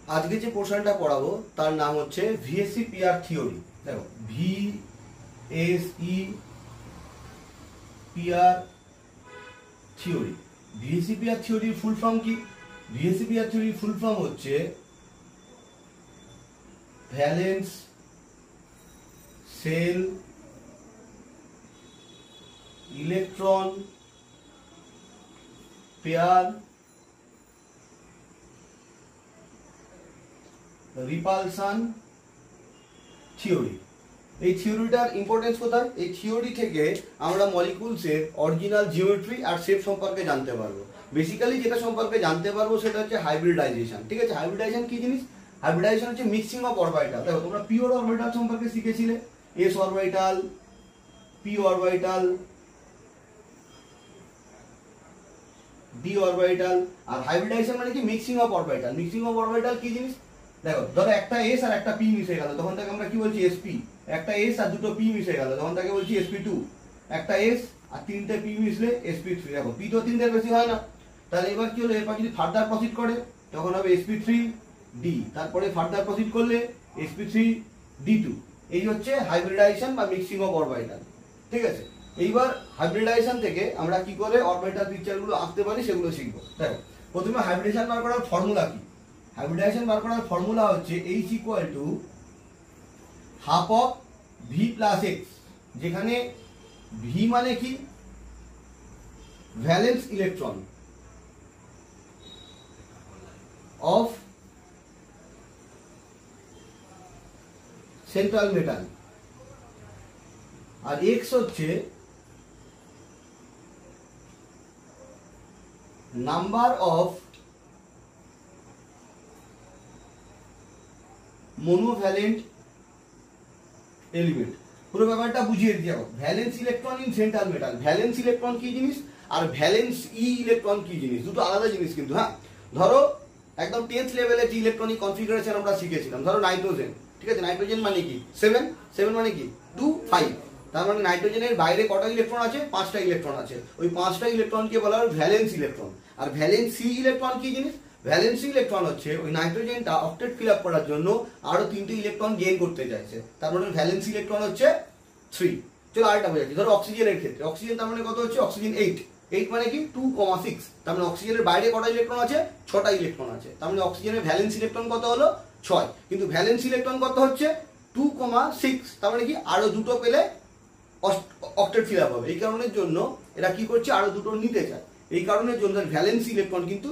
আজকে যে পোর্শনটা পড়াবো তার নাম হচ্ছে ভিএসসি পিআর থিওরি। দেখো, VSEPR theory. VSEPR থিওরির ফুল ফর্ম কি? ভিএসসি পিআর থিওরির ফুল ফর্ম হচ্ছে valence shell electron pair repulsion theory. এই থিওরিটার ইম্পর্টেন্স কোথায়? এই থিওরি থেকে আমরা মলিকুলসের অরিজিনাল জিওমেট্রি আর শেপ সম্পর্কে জানতে পারবো। বেসিক্যালি যেটা সম্পর্কে জানতে পারবো সেটা হচ্ছে হাইব্রিডাইজেশন। ঠিক আছে, হাইব্রিডাইজেশন কি জিনিস? হাইব্রিডাইজেশন হচ্ছে মিক্সিং অফ অরবিটাল। দেখো, তোমরা পিওর অরবিটাল সম্পর্কে শিখেছিলে, S orbital, P orbital, D orbital. আর হাইব্রিডাইজেশন মানে কি? Mixing of orbital. Mixing of orbital কি জিনিস? দেখো, ধরো একটা এস আর একটা পি মিশে গেল, তখন তাকে আমরা কি বলছি? এসপি। একটা এস আর দুটো পি মিশে গেল, তখন তাকে বলছি sp2। একটা এস আর তিনটে পি মিশলে sp3। দেখো, পি তো তিনটের বেশি হয় না, তাহলে এবার কি হলো? এরপর যদি ফার্দার প্রসিড করে তখন হবে sp3d, তারপরে ফার্দার প্রসিড করলে sp3d2। এই হচ্ছে হাইব্রিডাইজেশন বা মিক্সিং অফ অরবিটাল। ঠিক আছে, এইবার হাইব্রিডাইজেশন থেকে আমরা কি করে অরবিটাল পিকচারগুলো আঁকতে পারি সেগুলো শিখবো। দেখো, প্রথমে হাইব্রিডাইজেশন বার করার ফর্মুলা কি? হাইব্রিডাইজেশন বার করার ফর্মুলা হচ্ছে H equal to half of V plus X, যেখানে ভি মানে কি? Valence electron of central metal, আর এক্স হচ্ছে নাম্বার অফ মোনোভ্যালেন্ট এলিমেন্ট। পুরো ব্যাপারটা বুঝিয়ে দিয়ে যাবো। Valence electron in central metal. Valence electron কি জিনিস আর ভ্যালেন্স ইলেকট্রন কি জিনিস, দুটো আলাদা জিনিস কিন্তু। হ্যাঁ, ধরো একদম 10th লেভেলের যে ইলেকট্রনিক কনফিগারেশন আমরা শিখেছিলাম, ধরো নাইট্রোজেন। ঠিক আছে, নাইট্রোজেন মানে কি? 7। 7 মানে কি? 2 5। তার মানে নাইট্রোজেনের বাইরে কটা ইলেকট্রন আছে? 5টা ইলেকট্রন আছে। ওই 5টা ইলেকট্রনকে বলা হয় ভ্যালেন্স ইলেকট্রন। আর ভ্যালেন্সি ইলেকট্রন কি জিনিস? ভ্যালেন্সি ইলেকট্রন হচ্ছে ওই নাইট্রোজেনটা অক্টেট ফিল আপ করার জন্য আরো 3টে ইলেকট্রন গেইন করতে চাইছে, তার মানে ভ্যালেন্সি ইলেকট্রন হচ্ছে 3। চলো আরেকটা বোঝাচ্ছি। ধরো অক্সিজেনের ক্ষেত্রে, অক্সিজেন তার মানে কত হচ্ছে? অক্সিজেন 8। 8 মানে কি? 2,6। তার মানে অক্সিজেনের বাইরে কটা ইলেকট্রন আছে? 6টা ইলেকট্রন আছে। তার মানে অক্সিজেনের ভ্যালেন্স ইলেকট্রন কত হলো? 6। কিন্তু ভ্যালেন্স ইলেকট্রন কত হচ্ছে? 2,6। তার মানে কি? আরো দুটো পেলে অক্টেট ফিল আপ হবে। এই কারণের জন্য এরা কি করছে? আরো দুটো নিতে চায়। এই কারণের জন্য ভ্যালেন্স ইলেকট্রন কিন্তু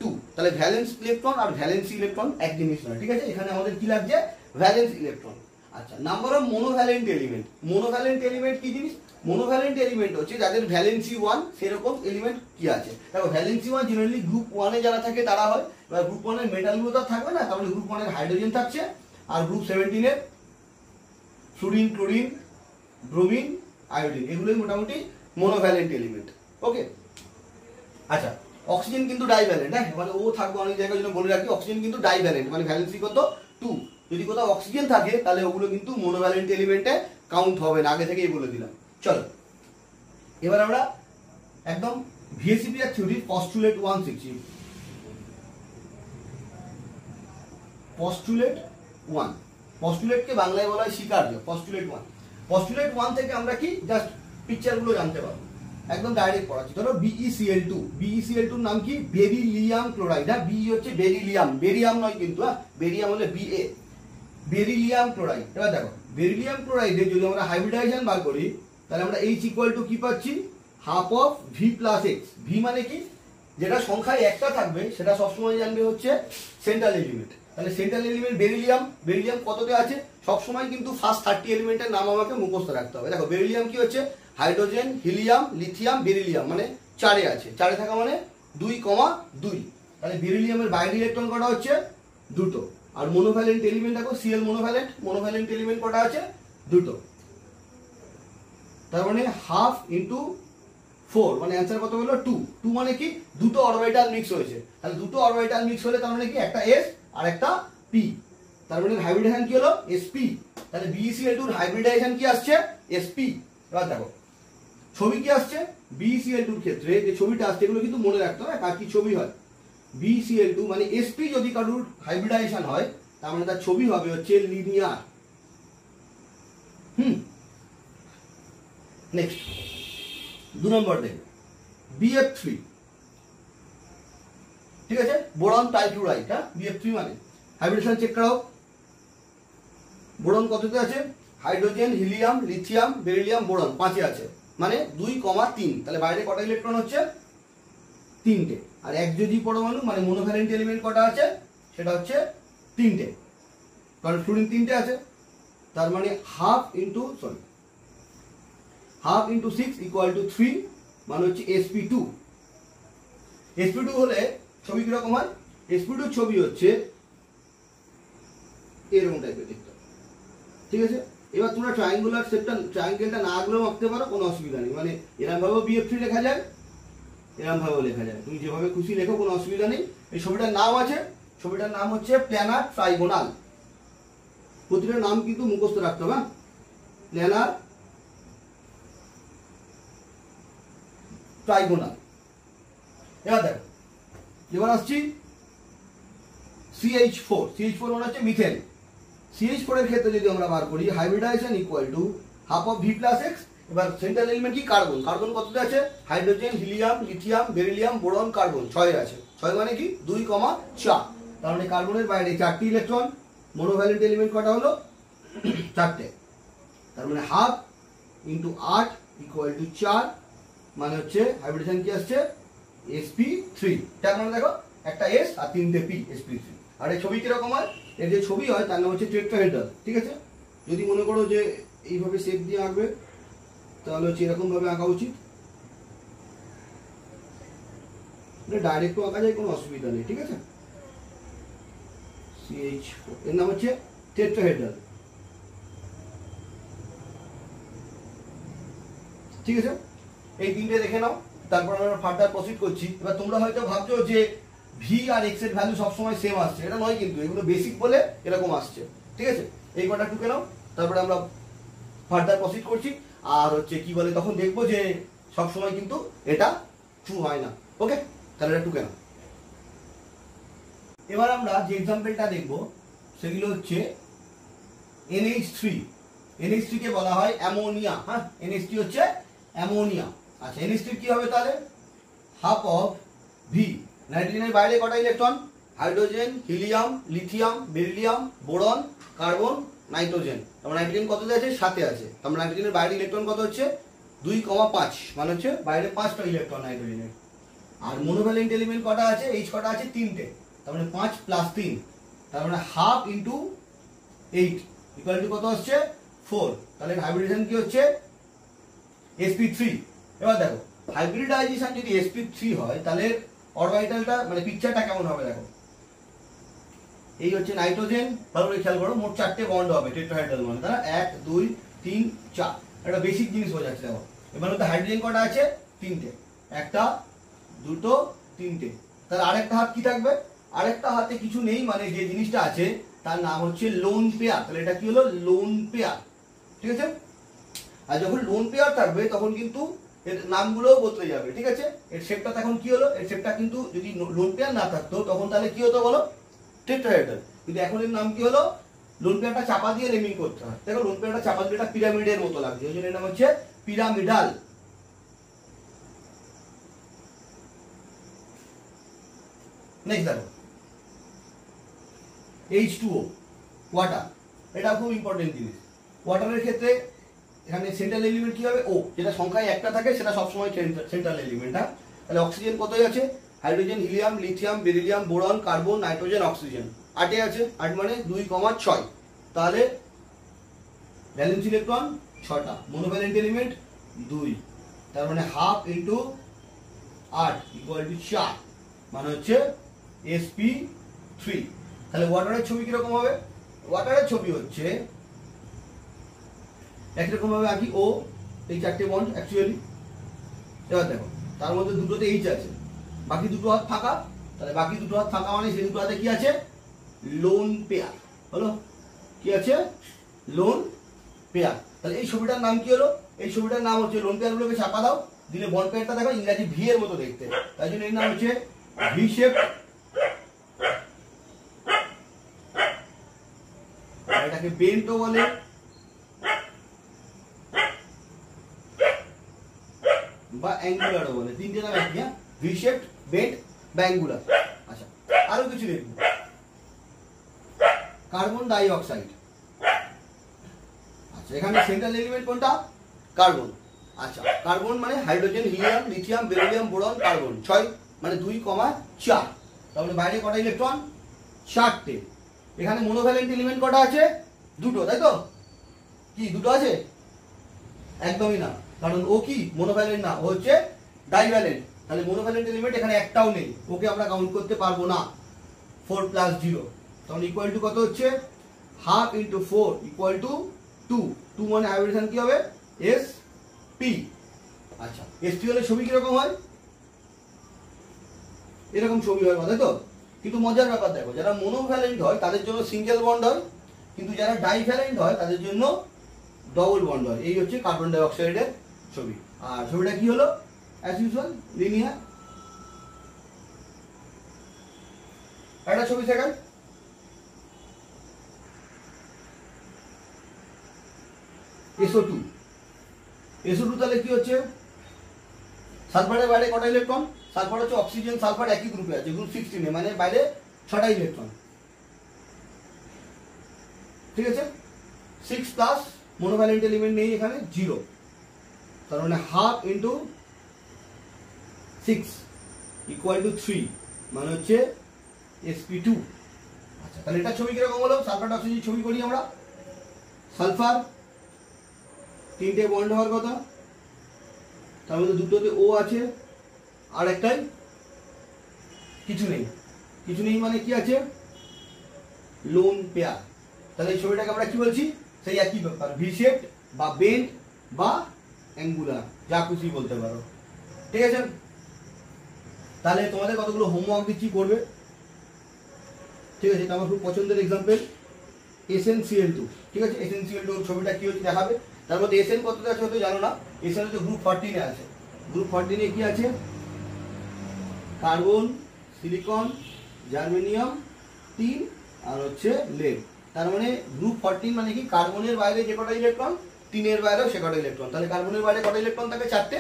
2। তাহলে ভ্যালেন্স ইলেকট্রন আর ভ্যালেন্সি ইলেকট্রন এক জিনিস নয়। ঠিক আছে, এখানে আমাদের কি লাগছে? Valence electron. আচ্ছা, number of monovalent element. মোনোভ্যালেন্ট element কি জিনিস? মোনোভ্যালেন্ট এলিমেন্ট হচ্ছে যাদের ভ্যালেন্সি 1 সেরকম এলিমেন্ট কি আছে। দেখো, ভ্যালেন্সি 1 জেনারেলি গ্রুপ 1 এ যারা থাকে তারা হয়। এবার গ্রুপ 1 এর মেটালগুলো তো থাকবে না, তাহলে গ্রুপ 1 এর হাইড্রোজেন থাকছে, আর গ্রুপ 17 এর ফ্লুরিন, ক্লোরিন, ব্রোমিন, আয়োডিন, এগুলোই মোটামুটি মোনোভ্যালেন্ট এলিমেন্ট। ওকে, আচ্ছা, অক্সিজেন কিন্তু ডাইভ্যালেন্ট। হ্যাঁ, মানে ও থাকবে অনেক জায়গায়, জন্য বলে রাখি অক্সিজেন কিন্তু ডাইভ্যালেন্ট, মানে ভ্যালেন্সি কত? 2। যদি কোথাও অক্সিজেন থাকে তাহলে ওগুলো কিন্তু মোনোভ্যালেন্ট এলিমেন্টে কাউন্ট হবে না, আগে থেকেই বলে দিলাম। চলো এবার আমরা একদম ভিএসসি পিআর থিওরির পস্টুলেট 1 শিখছি। পস্টুলেট 1, পস্টুলেটকে বাংলায় বলা হয় স্বীকার্য। পস্টুলেট 1, পস্টুলেট 1 থেকে আমরা কি জাস্ট পিকচারগুলো জানতে পারবো, একদম ডাইরেক্ট পড়াচ্ছি। ধরো BeCl2, BeCl2 এর নাম কি? Beryllium chloride. হ্যাঁ, বি হচ্ছে বেরিলিয়াম, বেরিয়াম নয় কিন্তু। হ্যাঁ, বেরিয়াম হলে Ba, বেরিলিয়াম ক্লোরাইড। এবার দেখো, বেরিলিয়াম ক্লোরাইডে যদি আমরা হাইব্রিডাইজেশন বার করি তাহলে আমরা H ইকুয়াল টু কি পাচ্ছি? Half of V plus x. V মানে কি? যেটা সংখ্যায় একটা থাকবে সেটা সবসময় জানবে হচ্ছে সেন্ট্রাল এলিমেন্ট। তাহলে সেন্ট্রাল এলিমেন্ট বেরিলিয়াম, বেরিলিয়াম কততে আছে? সবসময় কিন্তু ফার্স্ট 30 এলিমেন্টের নাম আমাকে মুখস্থ রাখতে হবে। দেখো, বেরিলিয়াম কি হচ্ছে? হাইড্রোজেন, হিলিয়াম, লিথিয়াম, বেরিলিয়াম, মানে 4 এ আছে। 4 এ থাকা মানে 2,2। তাহলে বেরিলিয়ামের বাইরে ইলেকট্রন কটা হচ্ছে? 2টো। আর মোনোভ্যালেন্ট এলিমেন্ট দেখো, Cl মোনোভ্যালেন্ট, মোনোভ্যালেন্ট এলিমেন্ট কটা আছে? 2টো। তার মানে হাফ ইন্টু 4, মানে অ্যান্সার কত হলো? 2। 2 মানে কি? দুটো অরবিটাল মিক্স হয়েছে। তাহলে দুটো অরবিটাল মিক্স হলে তার মানে কি? একটা S আর একটা P। তার মানে হাইব্রিডাইজেশন কি হলো? sp। তাহলে BeCl2 এর হাইব্রিডাইজেশন কি আসছে? sp। এবার দেখো ছবি কি আসছে BeCl2 এর ক্ষেত্রে, যে ছবিটা আসছে এগুলো কিন্তু মনে রাখতে হবে কার কি ছবি হয়। BCl2 মানে sp যদি কারুর হাইব্রিডাইজেশন হয় তার মানে তার ছবি হবে হচ্ছে লিনিয়ার। নেক্সট 2 নম্বর দেখো BF3, ঠিক আছে, বোরন টাইফ্লুরাইড। হ্যাঁ, BF3 মানে হাইব্রিডেশন চেক করাও। বোরন কততে আছে? Hydrogen, helium, lithium, beryllium, boron 5-এ আছে, মানে 2,3। তাহলে বাইরে কটা ইলেকট্রন হচ্ছে? 3টে। আর একযোজী পরমাণু মানে মোনোভ্যালেন্ট এলিমেন্ট কটা আছে? সেটা হচ্ছে 3টে, কারণ ফ্লুরিন 3টে আছে। তার মানে হাফ ইন্টু 6 ইকুয়াল টু 3, মানে হচ্ছে sp2। sp2 হলে ছবি কিরকম হয়? sp2 ছবি হচ্ছে এরকম টাইপের দেখতে, ঠিক আছে। এবার তোমরা ট্রায়াঙ্গুলার শেপটা, ট্রায়াঙ্গেলটা না আঁকলেও আঁকতে পারো, কোনো অসুবিধা নেই। মানে এরকম ভাবেও BF3 লেখা যায়, এরকম ভাবেও লেখা যায়, তুমি যেভাবে খুশি লেখো, কোনো অসুবিধা নেই। এই ছবিটার নাম আছে, ছবিটার নাম হচ্ছে প্ল্যানার ট্রাইগোনাল। প্রতিটা নাম কিন্তু মুখস্থ রাখতে হবে। Planar trigonal. এবার দেখো, এবার আসছি CH4 মানে হচ্ছে মিথেন। CH4 এর ক্ষেত্রে যদি আমরা বার করি hybridization equal to half of V plus X। এবার সেন্ট্রাল এলিমেন্ট কি? কার্বন। কার্বন কততে আছে? Hydrogen, helium, lithium, beryllium, boron, carbon 6-এ আছে। 6 মানে কি? 2,4। তার মানে কার্বনের বাইরে 4টি ইলেকট্রন। মোনোভ্যালেন্ট এলিমেন্ট কটা হলো? 4টে। তার মানে হাফ ইন্টু 8 ইকুয়াল টু 4, মানে হচ্ছে হাইব্রিডেশন কি আসছে? sp3। তার মানে দেখো একটা S আর 3টে P, sp3। আর এই ছবি কিরকম হয়? এর যে ছবি হয় তার নাম হচ্ছে টেট্রাহেড্রাল, ঠিক আছে। যদি মনে করো যে এইভাবে শেপ দিয়ে আঁকবে তাহলে হচ্ছে এরকম ভাবে আঁকা উচিত। ডাইরেক্টও আঁকা যায়, কোনো অসুবিধা নেই, ঠিক আছে। CH4 এর নাম হচ্ছে টেট্রাহেড্রাল, ঠিক আছে। এই 3টে দেখে নাও, তারপর আমরা ফার্দার প্রসিড করছি। এবার তোমরা হয়তো ভাবছো যে V আর X এর ভ্যালু সবসময় সেম আসছে, এটা নয় কিন্তু, এগুলো বেসিক বলে এরকম আসছে, ঠিক আছে। এই কটা টুকে নাও, তারপরে আমরা ফার্দার প্রসিড করছি। আর হচ্ছে কি বলে, তখন দেখবো যে সবসময় কিন্তু এটা ট্রু হয় না। ওকে, তাহলে এটা টুকে নাও। এবার আমরা যে এক্সাম্পলটা দেখবো সেগুলো হচ্ছে NH3। NH3 কে বলা হয় অ্যামোনিয়া। হ্যাঁ, NH3 হচ্ছে অ্যামোনিয়া। আচ্ছা, NH3 কি হবে তাহলে? Half of V। নাইট্রোজেনের বাইরে কটা electron? Hydrogen, helium, lithium, beryllium, boron, carbon, nitrogen. তারপর নাইট্রোজেন কততে আছে? 7-এ আছে। তারপর নাইট্রোজেনের বাইরে ইলেকট্রন কত হচ্ছে? 2,5, মানে হচ্ছে বাইরে 5টা ইলেকট্রন নাইট্রোজেনের। আর মোনোভ্যালেন্ট এলিমেন্ট কটা আছে? H কটা আছে? 3টে। তার মানে 5 + 3, তার মানে হাফ ইন্টু 8 ইকুয়াল টু কত হচ্ছে? 4। তাহলে হাইব্রিডেশন কি হচ্ছে? sp3। এবার দেখো, হাইব্রিডাইজেশন যদি sp3 হয় তাহলে অরবিটালটা মানে পিকচারটা কেমন হবে দেখো। এই হচ্ছে নাইট্রোজেন, ভালো করে খেয়াল করো, মোট 4টে বন্ড হবে টেট্রাহেড্রাল মানে, তারা 1 2 3 4। একটা বেসিক জিনিস বোঝাচ্ছে দেখো। এবার হচ্ছে হাইড্রোজেন কটা আছে? 3টে। 1টা 2টো 3টে। তাহলে আরেকটা হাত কি থাকবে? আরেকটা হাতে কিছু নেই, মানে যে জিনিসটা আছে তার নাম হচ্ছে লোন পেয়ার। তাহলে এটা কি হলো? লোন পেয়ার, ঠিক আছে। আর যখন লোন পেয়ার থাকবে তখন কিন্তু এর নামগুলোও বদলে যাবে, ঠিক আছে। এর শেপটা তখন কি হলো? এর শেপটা কিন্তু যদি লোন পেয়ার না থাকতো তখন তাহলে কি হতো বলো? টেট্রাহেড্রাল। কিন্তু এখন এর নাম কি হলো? লোন পেয়ারটা চাপা দিয়ে নেমিং করতে হয়। দেখো, লোন পেয়ারটা চাপা দিয়ে এটা পিরামিডের মতো লাগছে, ওই জন্য এর নাম হচ্ছে পিরামিডাল। নেক্সট দেখো H2O, ওয়াটার। এটা খুব ইম্পর্টেন্ট জিনিস। ওয়াটারের ক্ষেত্রে এখানে সেন্ট্রাল এলিমেন্ট কি হবে? O, যেটা সংখ্যায় একটা থাকে সেটা সবসময় সেন্ট্রাল এলিমেন্ট। হ্যাঁ, তাহলে অক্সিজেন কতই আছে? Hydrogen, helium, lithium, beryllium, boron, carbon, nitrogen, oxygen 8-এ আছে। 8 মানে 2,6। তাহলে ভ্যালেন্স ইলেকট্রন 6টা, মোনোভ্যালেন্ট এলিমেন্ট 2, তার মানে হাফ ইন্টু 8 ইকুয়াল টু 4, মানে হচ্ছে sp3। তাহলে ওয়াটারের ছবি কিরকম হবে? ওয়াটারের ছবি হচ্ছে একরকম ভাবে আঁকি। ও, এই 4টে বন্ড অ্যাকচুয়ালি। এবার দেখো, তার মধ্যে 2টোতে H আছে, বাকি 2টো হাত ফাঁকা। তাহলে বাকি 2টো হাত ফাঁকা মানে সেই 2টো হাতে কি আছে? Lone pair. হলো, কি আছে? Lone pair. তাহলে এই ছবিটার নাম কি হলো? এই ছবিটার নাম হচ্ছে, লোন পেয়ারগুলোকে চাপা দাও, দিলে বন্ড পেয়ারটা দেখো ইংরেজি ভি এর মতো দেখতে, তাই জন্য এর নাম হচ্ছে ভি শেপ এটাকে বেন্টও বলে, বা অ্যাঙ্গুলারও বলে। তিনটে নাম একই, হ্যাঁ, ভি শেপড, বেন্ট বা অ্যাঙ্গুলার। আচ্ছা, আরো কিছু দেখব। কার্বন ডাই অক্সাইড, আচ্ছা এখানে সেন্ট্রাল এলিমেন্ট কোনটা? কার্বন। আচ্ছা, কার্বন মানে hydrogen, helium, lithium, beryllium, boron, carbon. 6 মানে 2,4। তাহলে বাইরে কটা ইলেকট্রন? 4টে। এখানে মনোভ্যালেন্ট এলিমেন্ট কটা আছে? 2টো, তাই তো? কি 2টো আছে? একদমই না, কারণ ও কি মনোভ্যালেন্ট না, ও হচ্ছে ডাইভ্যালেন্ট। তাহলে মনোভ্যালেন্ট এলিমেন্ট এখানে একটাও নেই, ওকে আমরা কাউন্ট করতে পারবো না। 4 + 0, তখন ইকুয়াল টু কত হচ্ছে? Half into 4 equal to 2। 2 মানে হাইব্রিডেশন কি হবে? sp। আচ্ছা, sp হলে ছবি কিরকম হয়? এরকম ছবি হয়, তাই তো? কিন্তু মজার ব্যাপার দেখো, যারা মনোভ্যালেন্ট হয় তাদের জন্য সিঙ্গেল বন্ড হয়, কিন্তু যারা ডাইভ্যালেন্ট হয় তাদের জন্য ডবল বন্ড হয়। এই হচ্ছে কার্বন ডাই অক্সাইডের ছবি। আর ছবিটা কি হলো? As usual linear. একটা ছবি সেকেন্ড। SO2, SO2 তাহলে কি হচ্ছে? সালফারের বাইরে কটা ইলেকট্রন? সালফার হচ্ছে অক্সিজেন সালফার একই গ্রুপে আছে, গ্রুপ 16 মানে বাইরে 6টা ইলেকট্রন। ঠিক আছে, 6 প্লাস মনোভ্যালেন্ট এলিমেন্ট নেই এখানে, 0। তার মানে হাফ ইন্টু 6 ইকুয়াল টু 3, মানে হচ্ছে sp2। আচ্ছা, তাহলে এটা ছবি কিরকম হলো? সালফার অক্সিজেন ছবি করি আমরা। সালফার 3টে বন্ড হওয়ার কথা, তার মধ্যে 2টোতে ও আছে, আর একটাই কিছু নেই। কিছু নেই মানে কি আছে? Lone pair. তাহলে এই ছবিটাকে আমরা কি বলছি? সেই একই ব্যাপার, ভি শেপড বা বেন্ট বা অ্যাঙ্গুলার, যা খুশি বলতে পারো। ঠিক আছে, তাহলে তোমাদের কতগুলো হোমওয়ার্ক দিচ্ছি, করবে। ঠিক আছে, এটা আমার খুব পছন্দের এক্সাম্পল, SnCl2। ঠিক আছে, SnCl2 ছবিটা কি হচ্ছে দেখাবে। তার মধ্যে Sn কততে আছে হয়তো জানো না, Sn হচ্ছে গ্রুপ 14 এ আছে। গ্রুপ 14 এ কি আছে? কার্বন, সিলিকন, জার্মেনিয়াম 3 আর হচ্ছে লেড। তার মানে গ্রুপ 14 মানে কি? কার্বনের বাইরে যে কটা ইলেকট্রন, 3 বাইরেও সে কটা ইলেকট্রন। তাহলে কার্বনের বাইরে কটা ইলেকট্রন থাকে? 4টে।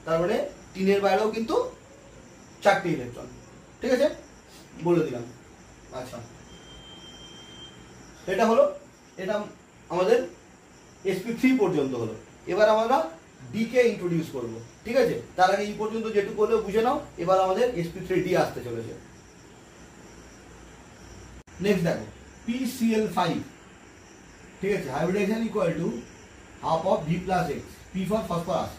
তার মানে 3 বাইরেও কিন্তু 4টে ইলেকট্রন। ঠিক আছে, বলে দিলাম। আচ্ছা, এটা হলো, এটা আমাদের sp3 পর্যন্ত হলো। এবার আমরা ডি কে ইন্ট্রোডিউস করব। ঠিক আছে, তার আগে এই পর্যন্ত যেটুকু করলেও বুঝে নাও। এবার আমাদের sp3d আসতে চলেছে। নেক্সট দেখো, PCl5। ঠিক আছে, hybridization equal to half of V + X। P for phosphorus.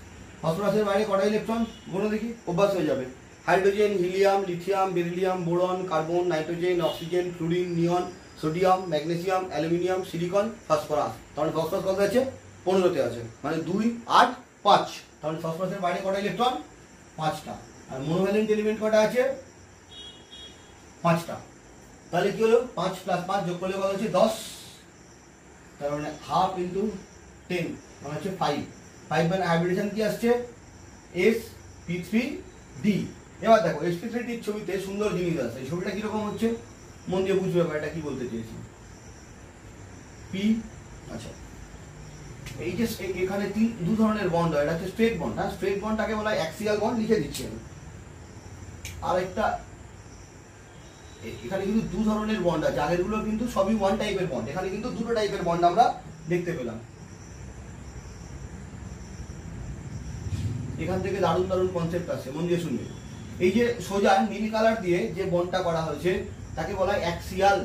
ফসফরাসের বাইরে কটা ইলেকট্রন? গোনো দেখি, অভ্যাস হয়ে যাবে। Hydrogen, helium, lithium, beryllium, boron, carbon, nitrogen, oxygen, fluorine, neon, sodium, magnesium, aluminium, silicon, phosphorus. তাহলে ফসফরাস কত আছে? 15তে আছে, মানে 2, 8, 5। তাহলে ফসফরাসের বাইরে কটা ইলেকট্রন? 5টা। আর মনোভ্যালেন্ট এলিমেন্ট কটা আছে? 5টা। তাহলে কি হলো? 5 + 5 যোগ করলে কত হচ্ছে? 10। তার মানে হাফ ইন্টু 10 মানে হচ্ছে 5। 5 মানে হাইব্রিডেশন কি আসছে? sp3d। এবার দেখো, sp3d ছবিতে সুন্দর জিনিস আছে। এই ছবিটা কিরকম হচ্ছে মন দিয়ে বুঝবে এটা কি বলতে চেয়েছি। p, আচ্ছা এই যে এখানে 2 ধরনের বন্ড হয়, এটা হচ্ছে স্ট্রেট বন্ড। হ্যাঁ, স্ট্রেট বন্ডটাকে বলা হয় অ্যাক্সিয়াল বন্ড, লিখে দিচ্ছি আমি। আর একটা এখানে কিন্তু 2 ধরনের বন্ড আছে, আগেরগুলো কিন্তু সবই 1 টাইপের বন্ড। এখানে কিন্তু 2টো টাইপের বন্ড আমরা দেখতে পেলাম। এখান থেকে দারুণ দারুণ কনসেপ্ট আছে, মন দিয়ে শুনবে। এই যে সোজা নীল কালার দিয়ে যে বন্ডটা করা হয়েছে তাকে বলা হয় অ্যাক্সিয়াল।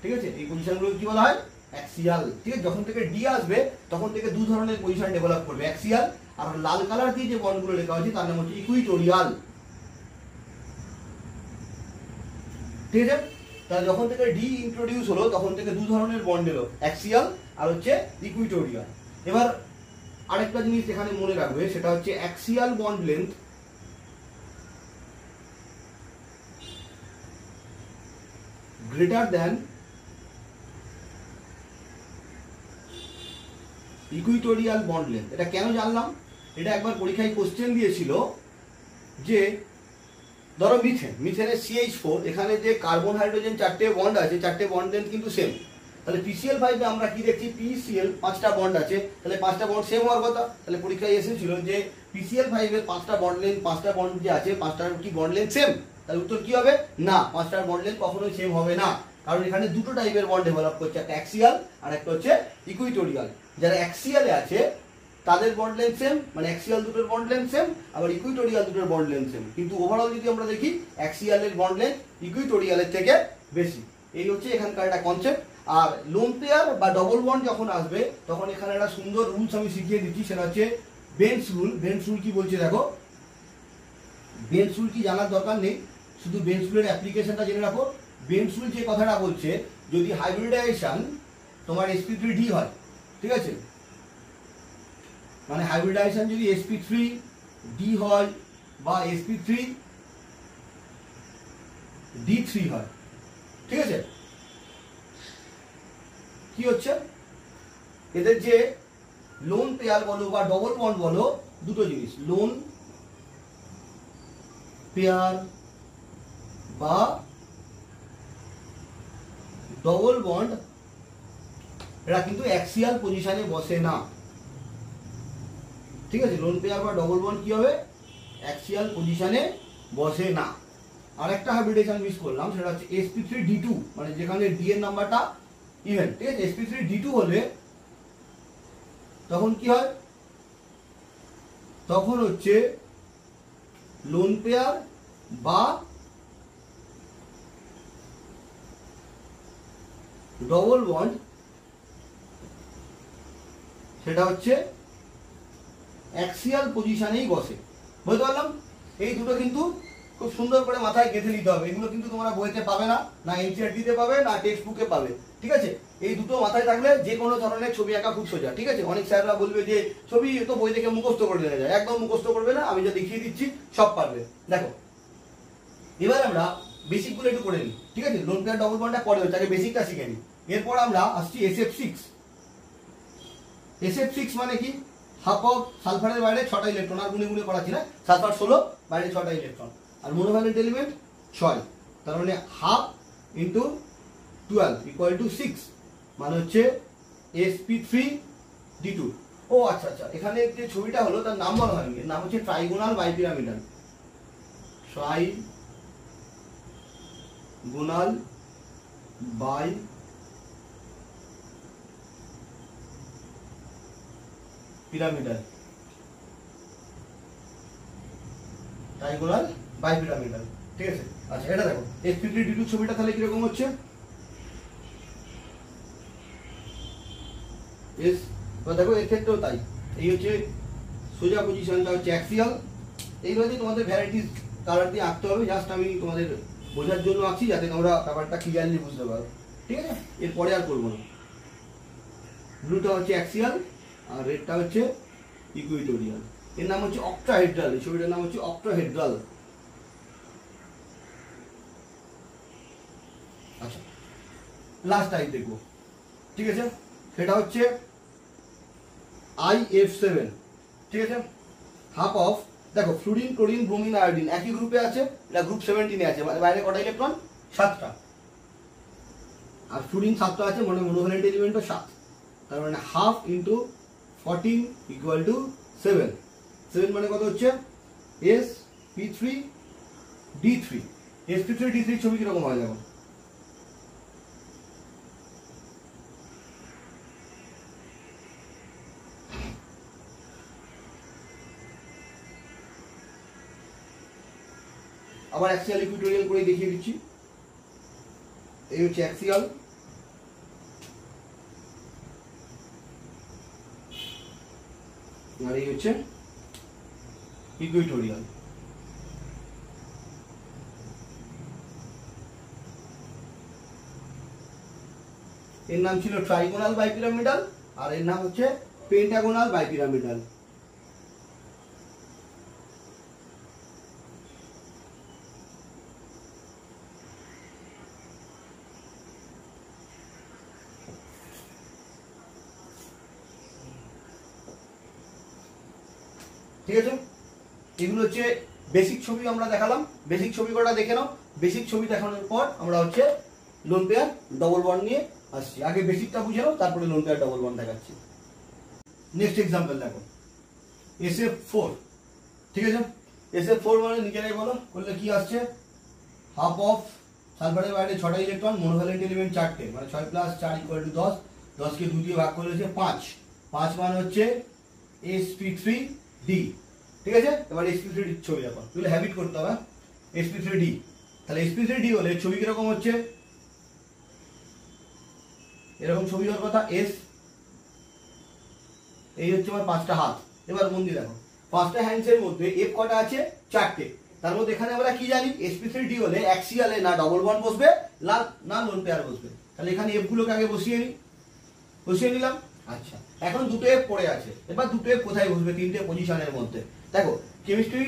ঠিক আছে, এই পজিশনগুলো কি বলা হয়? অ্যাক্সিয়াল। ঠিক আছে, যখন থেকে ডি আসবে তখন থেকে 2 ধরনের পজিশন ডেভেলপ করবে, অ্যাক্সিয়াল। আর লাল কালার দিয়ে যে বন্ডগুলো লেখা হয়েছে তার নাম হচ্ছে ইকুইটোরিয়াল। ঠিক আছে, তাহলে যখন থেকে ডি ইন্ট্রোডিউস হলো তখন থেকে 2 ধরনের বন্ড এলো, অ্যাক্সিয়াল আর হচ্ছে ইকুইটোরিয়াল। এবার আরেকটা জিনিস এখানে মনে রাখবে, সেটা হচ্ছে axial bond length greater than equatorial bond length. এটা কেন জানলাম? এটা একবার পরীক্ষায় কোশ্চেন দিয়েছিল যে ধরো মিথেনের CH4, এখানে যে কার্বন হাইড্রোজেন 4টে বন্ড আছে, 4টে বন্ড লেন্থ কিন্তু সেম। তাহলে PCl5 এ আমরা কি দেখছি, PCl 5টা বন্ড আছে, তাহলে 5টা বন্ড সেম হওয়ার কথা। তাহলে পরীক্ষায় এসেছিল যে PCl5 এর 5টা বন্ড লেন্থ, 5টা বন্ড যে আছে 5টার কি বন্ড লেন্থ সেম? তাহলে উত্তর কি হবে, না, 5টার বন্ড লেন্থ কখনোই সেম হবে না, কারণ এখানে দুটো টাইপের বন্ড ডেভেলপ করছে, একটা অ্যাক্সিয়াল আর একটা হচ্ছে ইকুইটোরিয়াল। যারা অ্যাক্সিয়ালে আছে তাদের বন্ড লেন্থ সেম, মানে অ্যাক্সিয়াল দুটোর বন্ড লেন্থ সেম, আবার ইকুইটোরিয়াল দুটোর বন্ড লেন্থ সেম, কিন্তু ওভারঅল যদি আমরা দেখি অ্যাক্সিয়ালের বন্ড লেন্থ ইকুইটোরিয়ালের থেকে বেশি। এই হচ্ছে এখানকার একটা কনসেপ্ট। আর লোন পেয়ার বা ডবল বন্ড যখন আসবে তখন এখানে একটা সুন্দর রুলস আমি শিখিয়ে দিচ্ছি, সেটা হচ্ছে বেন্স রুল। বেন্স রুল কি বলছে দেখো, বেন্স রুল কি জানার দরকার নেই, শুধু বেন্স রুলের অ্যাপ্লিকেশনটা জেনে রাখো। বেন্স রুল যে কথাটা বলছে, যদি হাইব্রিডাইজেশন তোমার sp3d হয়, ঠিক আছে, মানে হাইব্রিডাইজেশন যদি sp3d হয় বা sp3d3 হয়, ঠিক আছে, কি হচ্ছে, এদের যে লোন পেয়ার বলো বা ডবল বন্ড বলো, দুটো জিনিস, লোন পেয়ার বা ডবল বন্ড এরা কিন্তু অ্যাক্সিয়াল পজিশনে বসে না, ঠিক আছে, লোন পেয়ার বা ডবল বন্ড কি হবে, অ্যাক্সিয়াল পজিশনে বসে না। আর একটা হাইব্রিডেশন মিস করলাম, সেটা হচ্ছে sp3d2, মানে যেখানে d এর নাম্বারটা ইভেন, ঠিক আছে, sp3d2 হলে তখন কি হয়, তখন হচ্ছে লোন পেয়ার বা ডবল বন্ড, সেটা হচ্ছে অ্যাক্সিয়াল পজিশনেই বসে। বুঝতে পারলাম? এই দুটো কিন্তু খুব সুন্দর করে মাথায় গেঁথে নিতে হবে, এগুলো কিন্তু তোমরা বইতে পাবে না, না এনসিইআরটি-তে পাবে, না টেক্সট বুকে পাবে, ঠিক আছে। এই দুটো মাথায় থাকলে যে কোনো ধরনের ছবি আঁকা খুব সোজা, ঠিক আছে। অনেক স্যাররা বলবে যে ছবি তো বই থেকে মুখস্থ করে দেওয়া যায়, একদম মুখস্থ করবে না, আমি যা দেখিয়ে দিচ্ছি সব পারবে। দেখো, এবার আমরা বেসিকগুলো একটু করে নিই, ঠিক আছে। লোন পেয়ার ডবল বন্ডটা পরে হচ্ছে, আগে বেসিকটা শিখে নিই। এরপর আমরা আসছি SF6। SF6 মানে কি, হাফ অফ সালফারের বাইরে 6টা ইলেকট্রন, আর গুনে গুনে করাচ্ছি না, সালফার 16, বাইরে 6টা ইলেকট্রন, আর মোনোভ্যালেন্ট এলিমেন্ট 6, তার মানে হাফ ইন্টু 12 ইকুয়াল টু 6, মানে হচ্ছে sp3d2। ও আচ্ছা আচ্ছা, এখানে যে ছবিটা হলো তার নাম বলা হয়নি, এর নাম হচ্ছে trigonal bipyramidal, trigonal bipyramidal, trigonal bipyramidal, ঠিক আছে। আচ্ছা, এটা দেখো sp3d2 ছবিটা তাহলে কিরকম হচ্ছে, দেখো এর ক্ষেত্রেও তাই, এই হচ্ছে সোজা পজিশনটা হচ্ছে অ্যাক্সিয়াল। এইভাবে তোমাদের ভ্যারাইটিস কালার দিয়ে আঁকতে হবে, জাস্ট আমি তোমাদের বোঝার জন্য আঁকছি যাতে তোমরা ব্যাপারটা ক্লিয়ারলি বুঝতে পারো, ঠিক আছে। এরপরে আর করবো না। ব্লুটা হচ্ছে অ্যাক্সিয়াল আর রেডটা হচ্ছে ইকুইটোরিয়াল। এর নাম হচ্ছে অক্টাহেড্রাল, এই ছবিটার নাম হচ্ছে অক্টাহেড্রাল। আচ্ছা, লাস্ট টাইপ দেখবো, ঠিক আছে, সেটা হচ্ছে IF7, ঠিক আছে। হাফ অফ, দেখো ফ্লুরিন, ক্লোরিন, ব্রোমিন, আয়োডিন একই গ্রুপে আছে, এটা গ্রুপ 17 এ আছে, মানে বাইরে কটা ইলেকট্রন, 7টা, আর ফ্লুরিন 7টা আছে, মানে মোনোভ্যালেন্ট এলিমেন্টও 7, তার মানে হাফ ইন্টু 14 ইকুয়াল টু 7। 7 মানে কত হচ্ছে, sp3d3। sp3d3 ছবি কিরকম হয় দেখো, আবার অ্যাক্সিয়াল ইকুইটোরিয়াল করে দেখিয়ে দিচ্ছি। এই হচ্ছে অ্যাক্সিয়াল, আর এই হচ্ছে ইকুইটোরিয়াল। এর নাম ছিল ট্রাইগোনাল বাইপিরামিডাল, আর এর নাম হচ্ছে পেন্টাগোনাল বাইপিরামিডাল। ঠিক আছে, এগুলো হচ্ছে বেসিক ছবি আমরা দেখালাম। বেসিক ছবি কটা দেখে নাও। বেসিক ছবি দেখানোর পর আমরা হচ্ছে লোন পেয়ার ডবল বন্ড নিয়ে আসছি, আগে বেসিকটা বুঝে নাও, তারপরে লোন পেয়ার ডবল বন্ড দেখাচ্ছি। নেক্সট এক্সাম্পল দেখো, SF4, ঠিক আছে। SF4 মানে নিজেরাই বলো, করলে কি আসছে, হাফ অফ সালফারের বাইরে 6টা ইলেকট্রন, মোনোভ্যালেন্ট এলিমেন্ট 4টে, মানে 6 + 4 = 10, 10কে 2 দিয়ে ভাগ করে হচ্ছে 5, 5 মানে হচ্ছে sp3d, ঠিক আছে। এবার sp3d ছবি দেখো, তুই হ্যাবিট করতে হবে sp3d, তাহলে sp3d হলে ছবি কিরকম হচ্ছে, এরকম ছবি হওয়ার কথা, s এই হচ্ছে আমার 5টা হাত। এবার মন দিয়ে দেখো, 5টা হ্যান্ডসের মধ্যে f কটা আছে, 4টে, তার মধ্যে এখানে আমরা কি জানি, sp3d হলে অ্যাক্সিয়ালে না ডবল বন্ড বসবে না লোন পেয়ার বসবে, তাহলে এখানে f গুলোকে আগে বসিয়ে নিলাম। আচ্ছা, এখন দুটো f পড়ে আছে, এবার দুটো f কোথায় বসবে, 3টে পজিশনের মধ্যে। দেখো কেমিস্ট্রি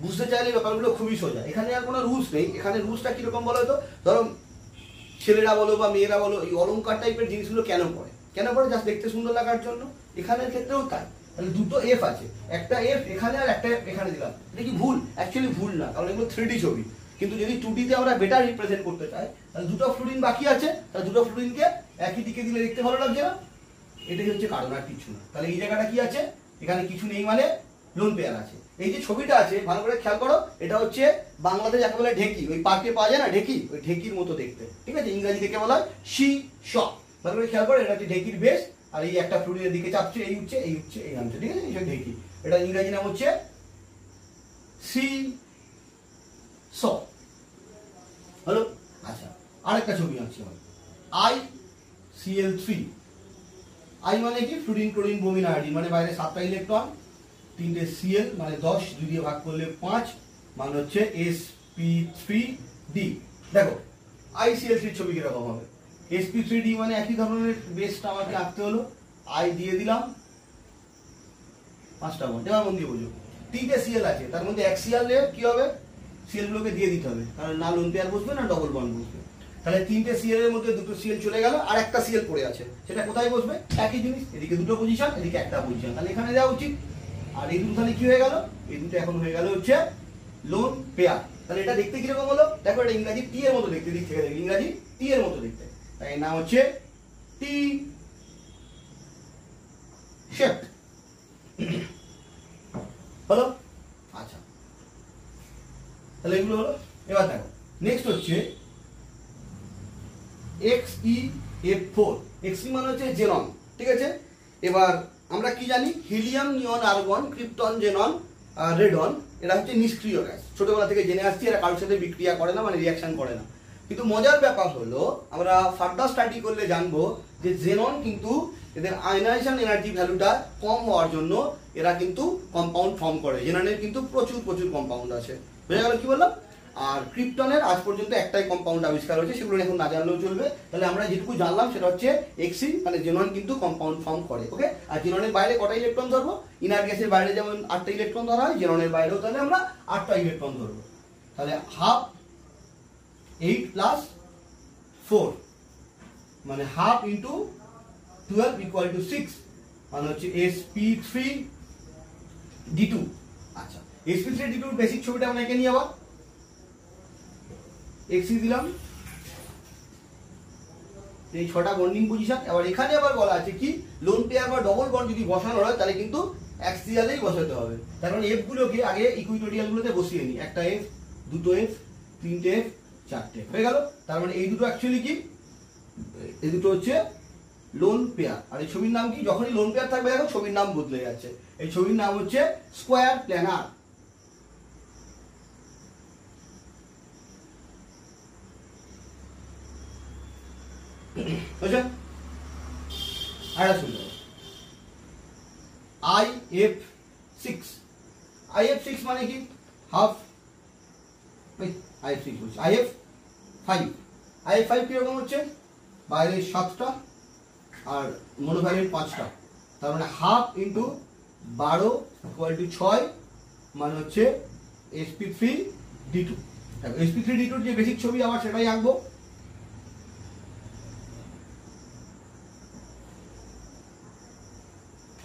বুঝতে চাইলে ব্যাপারগুলো খুবই সোজা, এখানে আর কোনো রুলস নেই। এখানে রুলসটা কিরকম বলো তো, ধরো ছেলেরা বলো বা মেয়েরা বলো, এই অলংকার টাইপের জিনিসগুলো কেন পড়ে, জাস্ট দেখতে সুন্দর লাগার জন্য। এখানের ক্ষেত্রেও তাই। তাহলে দুটো এফ আছে, একটা এফ এখানে আর একটা এফ এখানে দিলাম, এটা কি ভুল? অ্যাকচুয়ালি ভুল না, কারণ এগুলো 3D ছবি। কিন্তু যদি 2D তে আমরা বেটার রিপ্রেজেন্ট করতে চাই, তাহলে দুটো ফ্লুরিন বাকি আছে, তাহলে দুটো ফ্লুরিনকে একই দিকে দিলে দেখতে ভালো লাগছে না? এটাই হচ্ছে কারণ, আর কিছু না। তাহলে এই জায়গাটা কি আছে, এখানে কিছু নেই, মানে লোন পেয়ার আছে। এই যে ছবিটা আছে ভালো করে খেয়াল করো, এটা হচ্ছে বাংলাতে যাকে বলে ঢেকি, ওই পার্কে পাওয়া যায় না ঢেকি, ওই ঢেকির মতো দেখতে, ঠিক আছে। ইংরেজি থেকে বলা হয় সি শ, ভালো করে খেয়াল করো, এটা হচ্ছে ঢেকির বেশ, আর এই একটা ফ্লুরিনের দিকে চাপছে, এই উঠছে এই নামছে, ঠিক আছে, এই ঢেকি। এটা ইংরেজি নাম হচ্ছে সি শ, হলো। আচ্ছা, আরেকটা ছবি আঁকছি আমি, ICl3, আই মানে কি, ফ্লুরিন ক্লোরিন ব্রোমিন আয়োডিন, মানে বাইরে 7টা ইলেকট্রন, 3টে Cl মানে 10, 2 দিয়ে ভাগ করলে 5, মানে হচ্ছে sp3d। দেখো ICl3 ছবি কিরকম হবে, sp3d মানে একই ধরনের বেসটা আমাকে আঁকতে হলো, I দিয়ে দিলাম 5টা বন্ড। এবার মন দিয়ে বোঝো, 3টে Cl আছে, তার মধ্যে অ্যাক্সিয়াল কি হবে, Cl গুলোকে দিয়ে দিতে হবে, কারণ না লোন পেয়ার বসবে না ডবল বন্ড বসবে। তাহলে 3টে Cl এর মধ্যে দুটো Cl চলে গেল, আর একটা Cl পড়ে আছে, সেটা কোথায় বসবে, একই জিনিস, এদিকে দুটো পজিশন, এদিকে একটা পজিশন, তাহলে এখানে দেওয়া উচিত। আর এই দুটো তাহলে কি হয়ে গেল, এই দুটো এখন হয়ে গেল হচ্ছে লোন পেয়ার। তাহলে এটা দেখতে কিরকম হলো, দেখো এটা ইংরাজি টি এর মতো দেখতে, দিক থেকে দেখবে ইংরাজি টি এর মতো দেখতে, তাই নাম হচ্ছে টি শেপ, হলো। আচ্ছা, তাহলে এগুলো হলো। এবার দেখো নেক্সট হচ্ছে XeF4, Xe মানে হচ্ছে জেনন, ঠিক আছে। এবার আমরা কি জানি, হিলিয়াম, নিয়ন, আর্গন, ক্রিপ্টন, জেনন, রেডন, এরা হচ্ছে নিষ্ক্রিয় গ্যাস, ছোটবেলা থেকে জেনে আসছি, এরা কারোর সাথে বিক্রিয়া করে না, মানে রিয়াকশন করে না। কিন্তু মজার ব্যাপার হলো, আমরা ফার্দার স্টাডি করলে জানবো যে জেনন কিন্তু এদের আয়নাইজেশন এনার্জি ভ্যালুটা কম হওয়ার জন্য এরা কিন্তু কম্পাউন্ড ফর্ম করে। জেননের কিন্তু প্রচুর কম্পাউন্ড আছে, বুঝা গেল কি বললাম। আর ক্রিপ্টনের আজ পর্যন্ত একটাই কম্পাউন্ড আবিষ্কার হয়েছে, সেগুলো এখন না জানলেও চলবে। তাহলে আমরা যেটুকু জানলাম সেটা হচ্ছে Xe মানে জেনন কিন্তু কম্পাউন্ড ফর্ম করে, ওকে। আর জেননের বাইরে কটা ইলেকট্রন ধরবো, ইনার গ্যাসের বাইরে যেমন 8টা ইলেকট্রন ধরা হয়, জেননের বাইরেও তাহলে আমরা 8টা ইলেকট্রন ধরবো। তাহলে হাফ 8 + 4 মানে হাফ ইন্টু 12 = 6, মানে হচ্ছে sp3d2। আচ্ছা, sp3d2 বেসিক ছবিটা আমরা এঁকে নিই। আবার Xe দিলাম, এই 6টা বন্ডিং পজিশন। এবার এখানে আবার বলা আছে কি, লোন পেয়ার বা ডবল বন্ড যদি বসানো হয় তাহলে কিন্তু অ্যাক্সিয়ালেই বসাতে হবে। তার মানে এফ গুলোকে আগে ইকুইটোরিয়াল গুলোতে বসিয়ে নিই, একটা এফ, দুটো এফ, 3টে এফ, 4টে হয়ে গেল। তার মানে এই দুটো অ্যাকচুয়ালি কি, এই দুটো হচ্ছে লোন পেয়ার। আর এই ছবির নাম কি, যখনই লোন পেয়ার থাকবে দেখো ছবির নাম বদলে যাচ্ছে, এই ছবির নাম হচ্ছে স্কোয়ার প্ল্যানার। বুঝছেন? আরেকটা শুনতে হবে, IF6, IF6 মানে কি, হাফ, IF6 বলছি, IF5, IF5 কিরকম হচ্ছে, বাইরে 7টা আর মনোভ্যালেন্ট 5টা, তার মানে হাফ ইন্টু 12 = 6, মানে হচ্ছে sp3d2। sp3d2 যে বেসিক ছবি আবার সেটাই আঁকবো।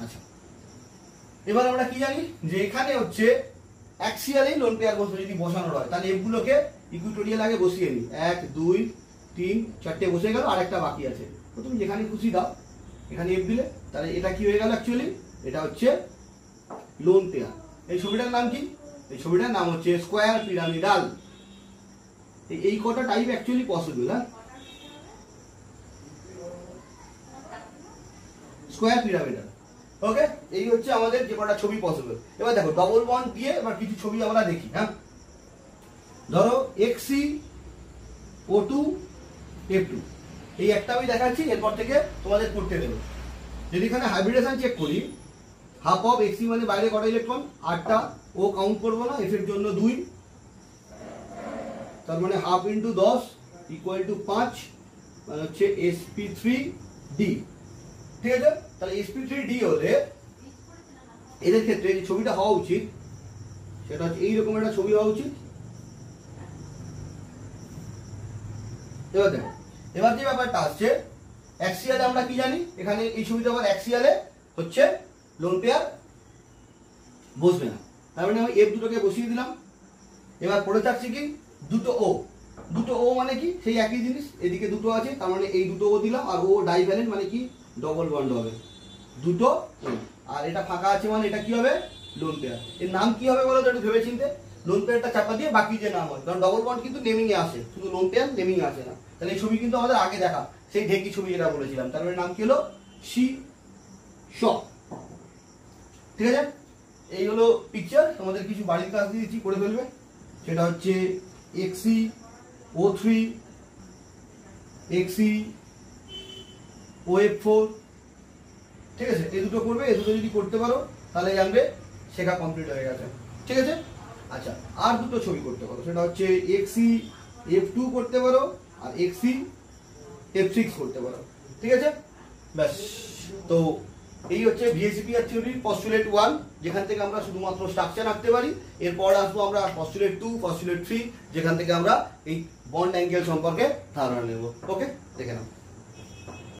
আচ্ছা, এবার আমরা কি জানি যে এখানে হচ্ছে অ্যাক্সিয়ালেই লোন পেয়ার বসবে, যদি বসানো হয় তাহলে এফ গুলোকে ইকুইটোরিয়াল আগে বসিয়ে নিই, 1 2 3 4টে বসে গেল, আর একটা বাকি আছে, তো তুমি যেখানে খুশি দাও, এখানে এফ দিলে, তাহলে এটা কি হয়ে গেল অ্যাকচুয়ালি, এটা হচ্ছে লোন পেয়ার। এই ছবিটার নাম কি? এই ছবিটার নাম হচ্ছে স্কোয়ার পিরামিডাল। এই কটা টাইপ অ্যাকচুয়ালি পসিবল। হ্যাঁ, স্কোয়ার পিরামিডাল। ওকে, এই হচ্ছে আমাদের যে কটা ছবি পসিবল। এবার দেখো ডবল বন্ড দিয়ে এবার কিছু ছবি আমরা দেখি। হ্যাঁ, ধরো এক্সি ও টু এফ টু, এই একটা আমি দেখাচ্ছি, এরপর থেকে তোমাদের করতে দেবো। যদি এখানে হাইব্রিডেশন চেক করি, হাফ অফ এক্সি মানে বাইরে কটা ইলেকট্রন, 8টা, ও কাউন্ট করবো না, এফ এর জন্য 2, তার মানে হাফ ইন্টু 10 ইকুয়াল টু 5, মানে হচ্ছে sp3d। ঠিক আছে, তাহলে sp3d হলে এদের ক্ষেত্রে যে ছবিটা হওয়া উচিত সেটা হচ্ছে এইরকম একটা ছবি হওয়া উচিত। এবার দেখো, এবার যে ব্যাপারটা আসছে, অ্যাক্সিয়ালে আমরা কি জানি, এখানে এই ছবিটা আবার অ্যাক্সিয়ালে হচ্ছে লোন পেয়ার বসবে না, তার মানে আমি এফ দুটোকে বসিয়ে দিলাম। এবার পড়ে থাকছে কি দুটো ও, দুটো ও মানে কি সেই একই জিনিস, এদিকে দুটো আছে, তার মানে এই দুটো ও দিলাম, আর ও ডাইভ্যালেন্ট মানে কি ডবল বন্ড হবে, দুটো ও। আর এটা ফাঁকা আছে মানে এটা কি হবে, লোন পেয়ার। এর নাম কি হবে বলো তো একটু ভেবে চিন্তে। লোন পেয়ারটা চাপা দিয়ে বাকি যে নাম হয়, কারণ ডবল বন্ড কিন্তু নেমিং এ আসে, শুধু লোন পেয়ার নেমিং আসে না। তাহলে এই ছবি কিন্তু আমাদের আগে দেখা, সেই ঢেকি ছবি যেটা বলেছিলাম, তার মানে নাম কি হলো সি শ। ঠিক আছে, এই হলো পিকচার। তোমাদের কিছু বাড়ির কাজ দিয়েছি, করে ফেলবে। সেটা হচ্ছে এক্সি ও থ্রি, এক্সি ও এফ ফোর। ঠিক আছে, এই দুটো করবে, এই দুটো যদি করতে পারো তাহলে জানবে শেখা কমপ্লিট হয়ে গেছে। ঠিক আছে, আচ্ছা আর দুটো ছবি করতে পারো, সেটা হচ্ছে এক্সি এফ টু করতে পারো, আর এক্সি এফ সিক্স করতে পারো। ঠিক আছে, ব্যাস। তো এই হচ্ছে ভিএসিপিআর থিওরির পস্টুলেট 1, যেখান থেকে আমরা শুধুমাত্র স্ট্রাকচার আঁকতে পারি। এরপর আসবো আমরা পস্টুলেট 2, পস্টুলেট 3, যেখান থেকে আমরা এই বন্ড অ্যাঙ্গেল সম্পর্কে ধারণা নেব। ওকে, দেখে নাও।